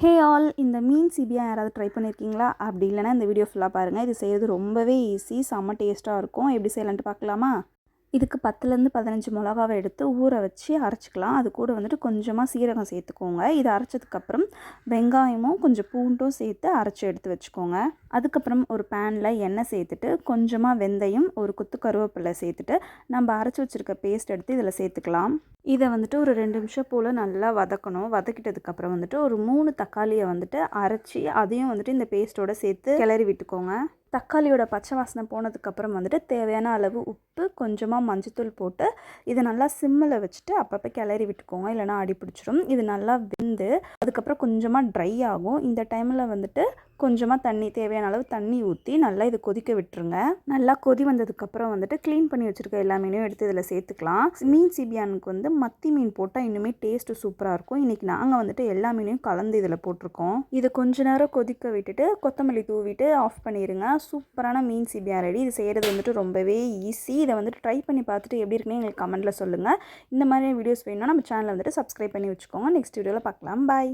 Hey all, இந்த மீன் சிபியா யாராவது try பண்ணியிருக்கீங்களா? அப்படி இல்லைனா இந்த வீடியோ ஃபுல்லாக பாருங்கள். இது செய்கிறது ரொம்பவே ஈஸி, செம்ம டேஸ்ட்டாக இருக்கும். எப்படி செய்யலான்ட்டு பார்க்கலாமா? இதுக்கு 10லேருந்து 15 மிளகாவை எடுத்து ஊற வச்சு அரைச்சிக்கலாம். அது கூட வந்துட்டு கொஞ்சமாக சீரகம் சேர்த்துக்கோங்க. இதை அரைச்சதுக்கப்புறம் வெங்காயமும் கொஞ்சம் பூண்டும் சேர்த்து அரைச்சி எடுத்து வச்சுக்கோங்க. அதுக்கப்புறம் ஒரு பேனில் எண்ணெய் சேர்த்துட்டு கொஞ்சமாக வெந்தயம், ஒரு கொத்து கருவேப்பிலை சேர்த்துட்டு நம்ம அரைச்சி வச்சுருக்க பேஸ்ட் எடுத்து இதில் சேர்த்துக்கலாம். இதை வந்துட்டு ஒரு 2 நிமிஷம் போல் நல்லா வதக்கணும். வதக்கிட்டதுக்கப்புறம் வந்துட்டு ஒரு 3 தக்காளியை வந்துட்டு அரைச்சி அதையும் வந்துட்டு இந்த பேஸ்ட்டோட சேர்த்து கிளறி விட்டுக்கோங்க. தக்காளியோட பச்சை வாசனை போனதுக்கப்புறம் வந்துட்டு தேவையான அளவு உப்பு, கொஞ்சமாக மஞ்சத்தூள் போட்டு இதை நல்லா சிம்மில் வச்சுட்டு அப்பப்போ கிளறி விட்டுக்கோங்க, இல்லைனா அடி பிடிச்சிரும். இது நல்லா வெந்து அதுக்கப்புறம் கொஞ்சமாக ட்ரை ஆகும். இந்த டைமில் வந்துட்டு கொஞ்சமாக தேவையான அளவு தண்ணி ஊற்றி நல்லா இது கொதிக்க விட்டுருங்க. நல்லா கொதி வந்ததுக்கப்புறம் வந்துட்டு க்ளீன் பண்ணி வச்சுருக்க எல்லா மீனையும் எடுத்து இதில் சேர்த்துக்கலாம். மீன் சிபியானுக்கு வந்து மத்தி மீன் போட்டால் இன்னுமே டேஸ்ட்டு சூப்பராக இருக்கும். இன்றைக்கி நாங்கள் வந்துட்டு எல்லா மீனையும் கலந்து இதில் போட்டிருக்கோம். இது கொஞ்ச நேரம் கொதிக்க விட்டுட்டு கொத்தமல்லி தூவிட்டு ஆஃப் பண்ணிடுங்க. சூப்பரான மீன் சிபியா ரெடி. இது செய்கிறது வந்துட்டு ரொம்பவே ஈஸி. இதை வந்துட்டு ட்ரை பண்ணி பார்த்துட்டு எப்படி இருக்குன்னு எங்களுக்கு கமெண்ட்டில் சொல்லுங்கள். இந்த மாதிரி வீடியோஸ் வேணும்னா நம்ம சேனலை வந்துட்டு சப்ஸ்கிரைப் பண்ணி வச்சுக்கோங்க. நெக்ஸ்ட் வீடியோவில் பார்க்கலாம். பாய்.